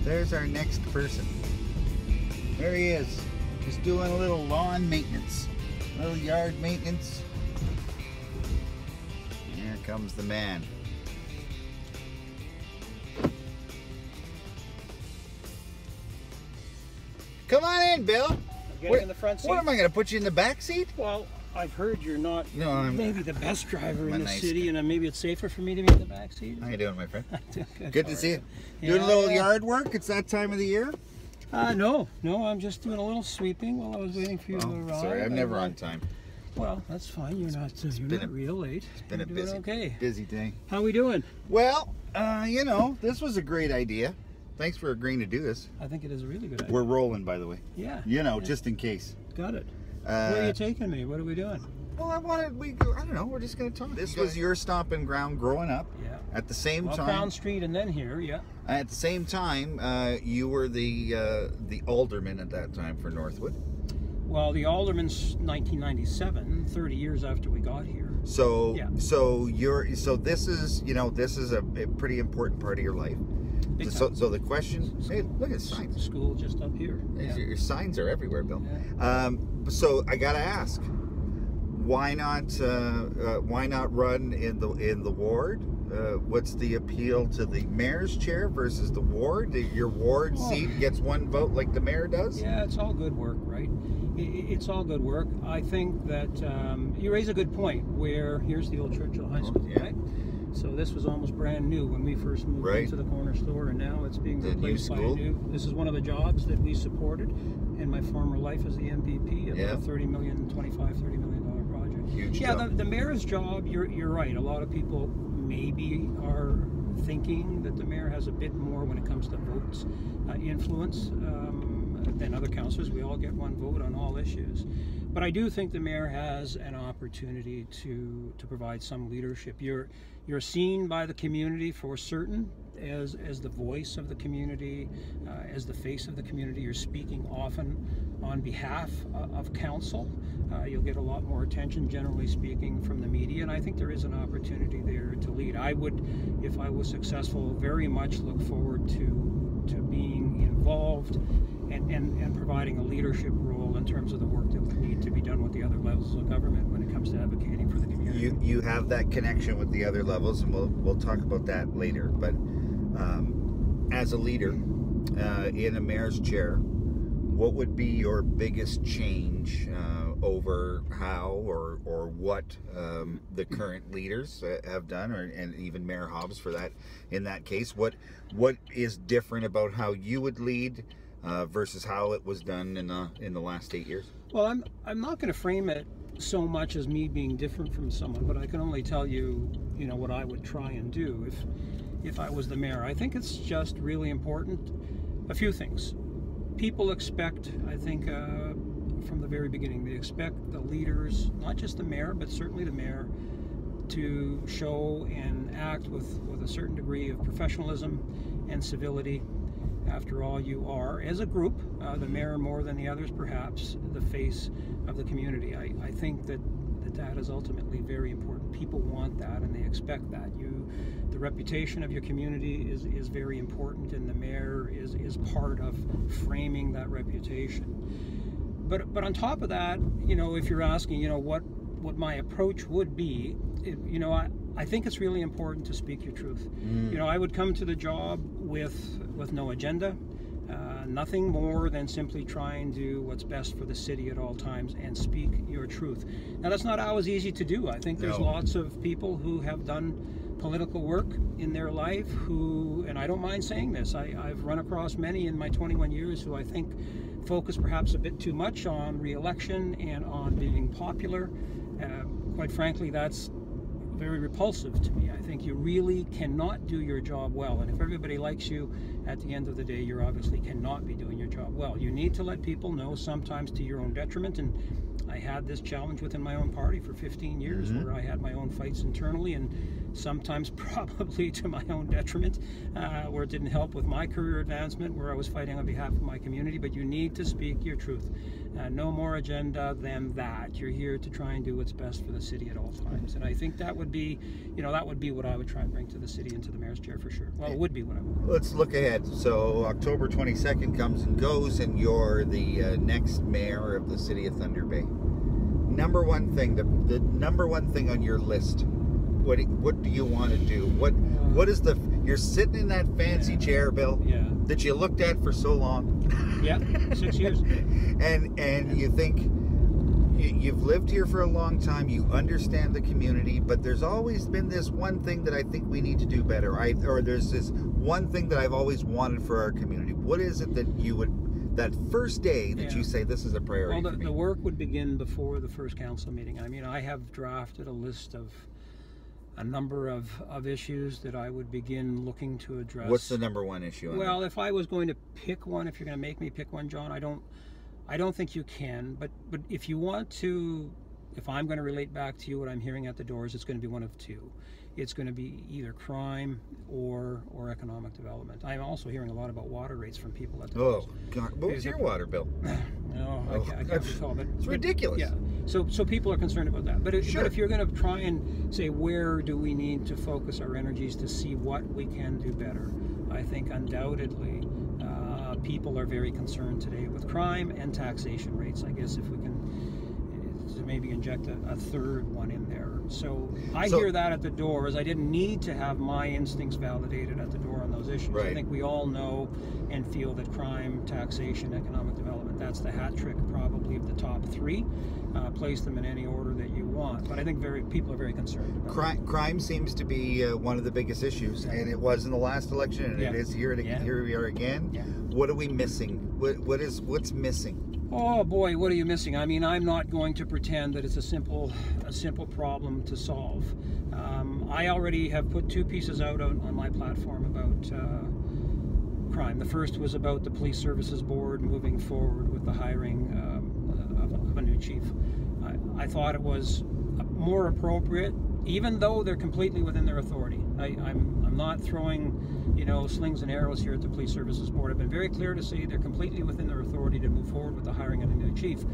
There's our next person. There he is. Just doing a little lawn maintenance. A little yard maintenance. Here comes the man. Come on in, Bill. Getting in the front seat. What am I going to put you in the back seat? Well, I've heard you're not I'm maybe the best driver in the nice city, guy. and maybe it's safer for me to be in the back seat. How you doing, my friend? Good to see you. Yeah, Doing a little yard work? It's that time of the year? No, I'm just doing a little sweeping while I was waiting for you to arrive. Sorry, I'm never on time. Well, that's fine. You're not real late. It's been You're a doing busy day. How we doing? Well, this was a great idea. Thanks for agreeing to do this. I think it is a really good idea. We're rolling, by the way. Yeah. Just in case. Got it. Where are you taking me? What are we doing? Well, I don't know, we're just going to talk. This was your stomping ground growing up. Yeah. At the same time. Crown Street and then here, yeah. At the same time, you were the alderman at that time for Northwood. Well, the alderman's 1997, 30 years after we got here. So, yeah. so this is a pretty important part of your life. So the question, hey, look at signs. School just up here. Yeah. Your signs are everywhere, Bill. Yeah. So I gotta ask, why not run in the ward? What's the appeal to the mayor's chair versus the ward? Your ward seat gets one vote like the mayor does? Yeah, it's all good work, right? It's all good work. I think that you raise a good point where here's the old Churchill High School, right? So this was almost brand new when we first moved into the corner store, and now it's being replaced by a new. This is one of the jobs that we supported in my former life as the MVP of a $30 million project. Huge job. job. The mayor's job, you're right. A lot of people maybe are thinking that the mayor has a bit more when it comes to votes influence than other councillors. We all get one vote on all issues. But I do think the mayor has an opportunity to provide some leadership. You're seen by the community for certain as the voice of the community, as the face of the community. You're speaking often on behalf of council. You'll get a lot more attention, generally speaking, from the media, and I think there is an opportunity there to lead. I would, if I was successful, very much look forward to being involved and providing a leadership role in terms of the work that would need to be done with the other levels of government when it comes to advocating for the community. You have that connection with the other levels, and we'll talk about that later. But as a leader in a mayor's chair, what would be your biggest change over how or what the current leaders have done, and even Mayor Hobbs for that? In that case, what is different about how you would lead versus how it was done in the last 8 years? Well, I'm not going to frame it so much as me being different from someone, but I can only tell you, what I would try and do if I was the mayor. I think it's just really important. A few things. People expect, I think, from the very beginning, they expect the leaders, not just the mayor, but certainly the mayor, to show and act with a certain degree of professionalism and civility. After all, you are, as a group, the mayor more than the others perhaps, the face of the community. I think that is ultimately very important. People want that and they expect that. The reputation of your community is very important, and the mayor is part of framing that reputation. But on top of that, if you're asking, what my approach would be, I think it's really important to speak your truth. I would come to the job with no agenda, nothing more than simply try and do what's best for the city at all times and speak your truth. Now, that's not always easy to do. I think there's lots of people who have done political work in their life who, and I don't mind saying this, I've run across many in my 21 years who I think focus perhaps a bit too much on re-election and on being popular. Quite frankly, that's very repulsive to me. I think you really cannot do your job well, and if everybody likes you, at the end of the day, you obviously cannot be doing your job well. You need to let people know, sometimes to your own detriment, and I had this challenge within my own party for 15 years where I had my own fights internally, and sometimes probably to my own detriment, where it didn't help with my career advancement, where I was fighting on behalf of my community. But you need to speak your truth. No more agenda than that. You're here to try and do what's best for the city at all times. And I think that would be, that would be what I would try and bring to the city and to the mayor's chair for sure. Well, it would be what I would. Let's look ahead. So October 22nd comes and goes, and you're the next mayor of the city of Thunder Bay. Number one thing, the number one thing on your list. What do you want to do? What is you're sitting in that fancy chair, Bill, that you looked at for so long. Yeah, 6 years. and you think you've lived here for a long time, you understand the community, but there's always been this one thing that I think we need to do better. Or there's this one thing that I've always wanted for our community. What is it that you would, that first day that you say this is a priority? Well, for me? The work would begin before the first council meeting. I mean, I have drafted a list of a number of issues that I would begin looking to address. What's the number one issue? Well, if I was going to pick one, if you're going to make me pick one, John, I don't think you can. But if you want to, if I'm going to relate back to you what I'm hearing at the doors, it's going to be one of two. It's going to be either crime or economic development. I'm also hearing a lot about water rates from people at the doors. Oh, God. What was your water bill? No, I can't recall. But it's ridiculous. Yeah. So people are concerned about that. But if you're going to try and say, where do we need to focus our energies to see what we can do better, I think undoubtedly people are very concerned today with crime and taxation rates. I guess if we can maybe inject a third one in there. So I hear that at the doors. I didn't need to have my instincts validated at the door on those issues. Right. I think we all know and feel that crime, taxation, economic development, that's the hat trick probably of the top three. Place them in any order that you want. But I think people are very concerned about crime seems to be one of the biggest issues, and it was in the last election, and it is here. Here we are again. Yeah. What are we missing? What's missing? Oh boy, what are you missing? I mean, I'm not going to pretend that it's a simple problem to solve. I already have put two pieces out on my platform about crime. The first was about the Police Services Board moving forward with the hiring of a new chief. I thought it was more appropriate, even though they're completely within their authority. I'm not throwing, slings and arrows here at the Police Services Board. I've been very clear to say they're completely within their authority to move forward with the hiring of a new chief,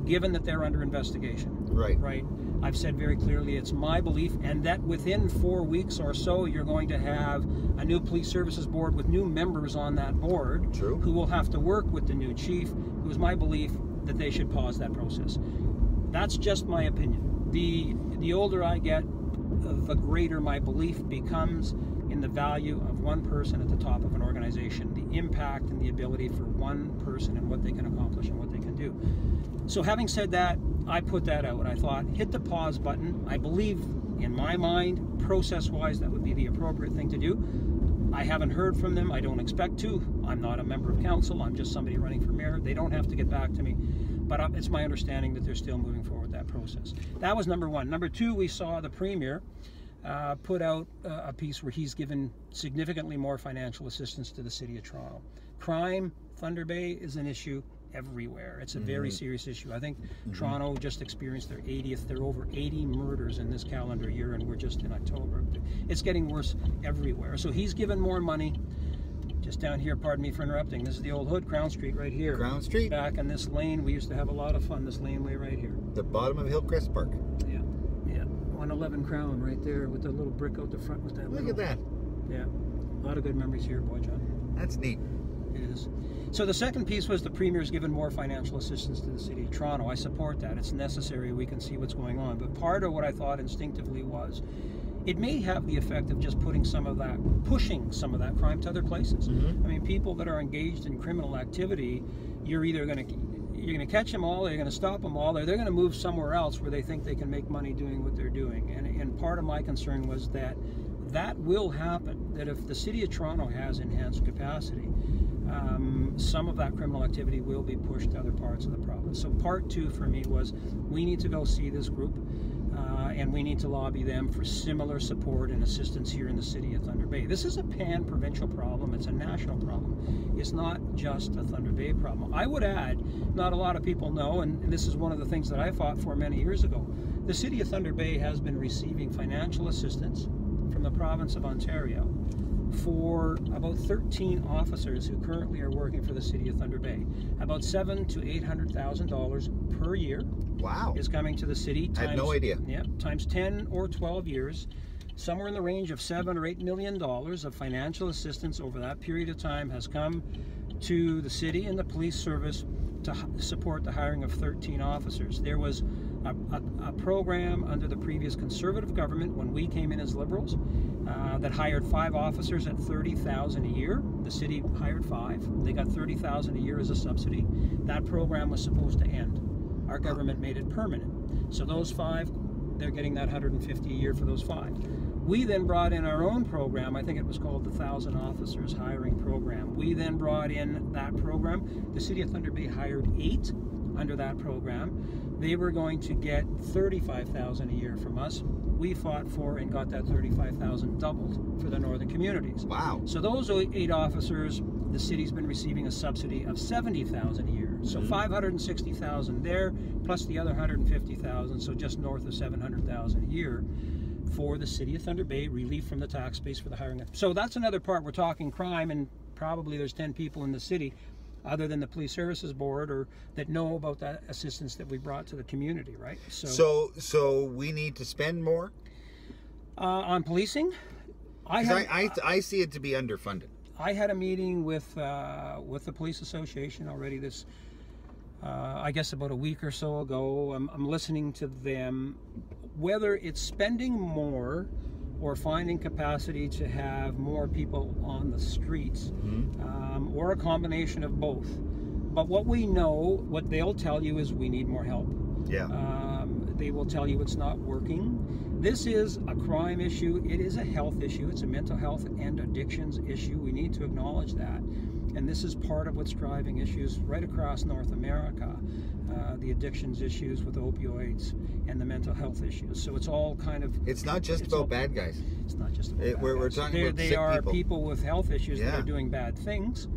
given that they're under investigation. Right. I've said very clearly it's my belief, and that within 4 weeks or so, you're going to have a new Police Services Board with new members on that board. True. Who will have to work with the new chief. It was my belief that they should pause that process. That's just my opinion. The older I get, the greater my belief becomes in the value of one person at the top of an organization, the impact and the ability for one person and what they can accomplish and what they can do. So having said that, I put that out and I thought, hit the pause button. I believe, in my mind, process-wise, that would be the appropriate thing to do. I haven't heard from them. I don't expect to. I'm not a member of council. I'm just somebody running for mayor. They don't have to get back to me. But it's my understanding that they're still moving forward that process. That was number one. Number two, we saw the Premier put out a piece where he's given significantly more financial assistance to the City of Toronto. Crime, Thunder Bay, is an issue everywhere. It's a very serious issue. I think Toronto just experienced their 80th. There are over 80 murders in this calendar year, and we're just in October. It's getting worse everywhere. So he's given more money. Just down here, pardon me for interrupting, this is the old hood, Crown Street right here. Crown Street. Back in this lane, we used to have a lot of fun, this laneway right here. The bottom of Hillcrest Park. Yeah. 111 Crown right there with the little brick out the front with that. Look at that. Yeah. A lot of good memories here, boy, John. That's neat. It is. So the second piece was the Premier's given more financial assistance to the City of Toronto. I support that. It's necessary. We can see what's going on. But part of what I thought instinctively was, it may have the effect of just pushing some of that crime to other places. I mean, people that are engaged in criminal activity, you're either going to catch them all, or you're going to stop them all, or they're going to move somewhere else where they think they can make money doing what they're doing. And part of my concern was that will happen, that if the City of Toronto has enhanced capacity, some of that criminal activity will be pushed to other parts of the province. So part two for me was, we need to go see this group, and we need to lobby them for similar support and assistance here in the city of Thunder Bay. This is a pan-provincial problem. It's a national problem. It's not just a Thunder Bay problem. I would add, not a lot of people know, and this is one of the things that I fought for many years ago, the city of Thunder Bay has been receiving financial assistance the province of Ontario for about 13 officers who currently are working for the City of Thunder Bay. About $700,000 to $800,000 per year. Wow. Is coming to the city. I had no idea. Yeah, times 10 or 12 years. Somewhere in the range of $7 or $8 million of financial assistance over that period of time has come to the city and the police service to support the hiring of 13 officers. There was a program under the previous Conservative government when we came in as Liberals that hired 5 officers at $30,000 a year. The city hired 5. They got $30,000 a year as a subsidy. That program was supposed to end. Our government made it permanent. So those 5, they're getting that $150 a year for those 5. We then brought in our own program. I think it was called the 1,000 Officers Hiring Program. We then brought in that program. The City of Thunder Bay hired 8 under that program. They were going to get $35,000 a year from us. We fought for and got that $35,000 doubled for the northern communities. Wow. So those 8 officers, the city's been receiving a subsidy of $70,000 a year. So $560,000 there, plus the other $150,000, so just north of $700,000 a year for the City of Thunder Bay, relief from the tax base for the hiring. So that's another part. We're talking crime, and probably there's 10 people in the city other than the Police Services Board or that know about that assistance that we brought to the community, right? So we need to spend more on policing. I see it to be underfunded. I had a meeting with the Police Association already this, I guess about a week or so ago. I'm listening to them. Whether it's spending more or finding capacity to have more people on the streets, or a combination of both. But what we know, what they'll tell you is we need more help. Yeah. They will tell you it's not working. This is a crime issue. It is a health issue. It's a mental health and addictions issue. We need to acknowledge that. And this is part of what's driving issues right across North America. The addictions issues with opioids and the mental health issues. So it's all kind of... It's not just about bad guys. It's not just about bad guys. We're talking about they sick are people. People with health issues that are doing bad things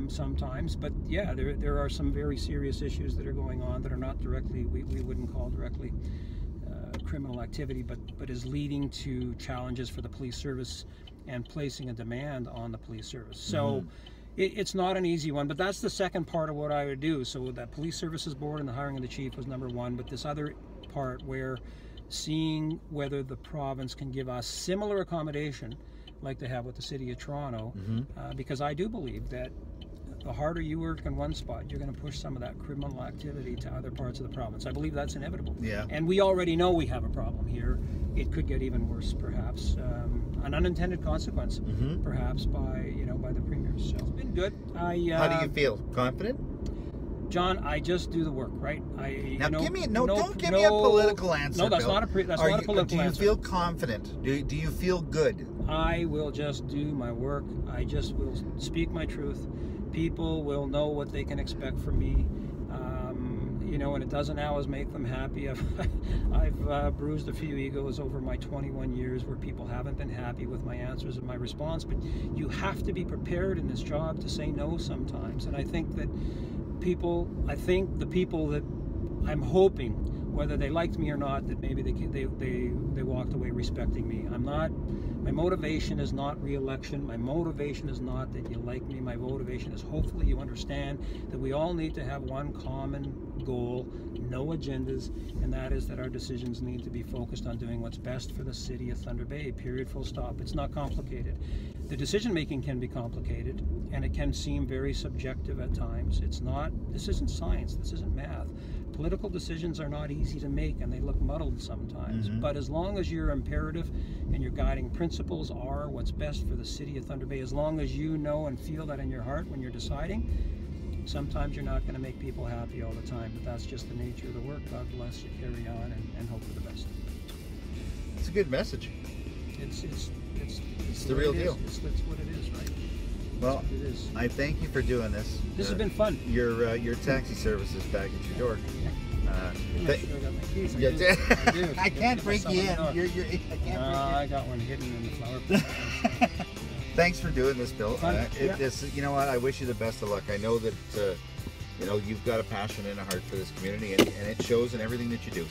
sometimes. But yeah, there are some very serious issues that are going on that are not directly, we wouldn't call directly criminal activity, but is leading to challenges for the police service and placing a demand on the police service. So it's not an easy one, but that's the second part of what I would do. So that Police Services Board and the hiring of the chief was number one, but this other part where seeing whether the province can give us similar accommodation like they have with the City of Toronto, because I do believe that the harder you work in one spot, you're going to push some of that criminal activity to other parts of the province. I believe that's inevitable. Yeah. And we already know we have a problem here. It could get even worse, perhaps. An unintended consequence, perhaps, by the Premier. So it's been good. How do you feel? Confident? John, I just do the work, right? Don't give me a political answer. No, that's Bill. not a political answer. Do you feel confident? Do you feel good? I will just do my work. I just will speak my truth. People will know what they can expect from me. And it doesn't always make them happy. I've bruised a few egos over my 21 years where people haven't been happy with my answers and my response. But you have to be prepared in this job to say no sometimes. And I think that the people that I'm hoping, whether they liked me or not, that maybe they walked away respecting me. My motivation is not re-election. My motivation is not that you like me. My motivation is hopefully you understand that we all need to have one common goal, no agendas, and that is that our decisions need to be focused on doing what's best for the City of Thunder Bay, period, full stop. It's not complicated. The decision making can be complicated, and it can seem very subjective at times. This isn't science, this isn't math. Political decisions are not easy to make, and they look muddled sometimes. But as long as your imperative and your guiding principles are what's best for the City of Thunder Bay, as long as you know and feel that in your heart when you're deciding, sometimes you're not going to make people happy all the time, but that's just the nature of the work. God bless you, carry on, and hope for the best. It's a good message. It's the real deal. It's what it is, right? Well, I thank you for doing this. This has been fun. Your taxi service is back at your door. I'm not sure I got my keys. I do. I can't break you in. I got one hidden in the flower pot. Thanks for doing this, Bill. Yeah. You know what? I wish you the best of luck. I know that you've got a passion and a heart for this community, and it shows in everything that you do.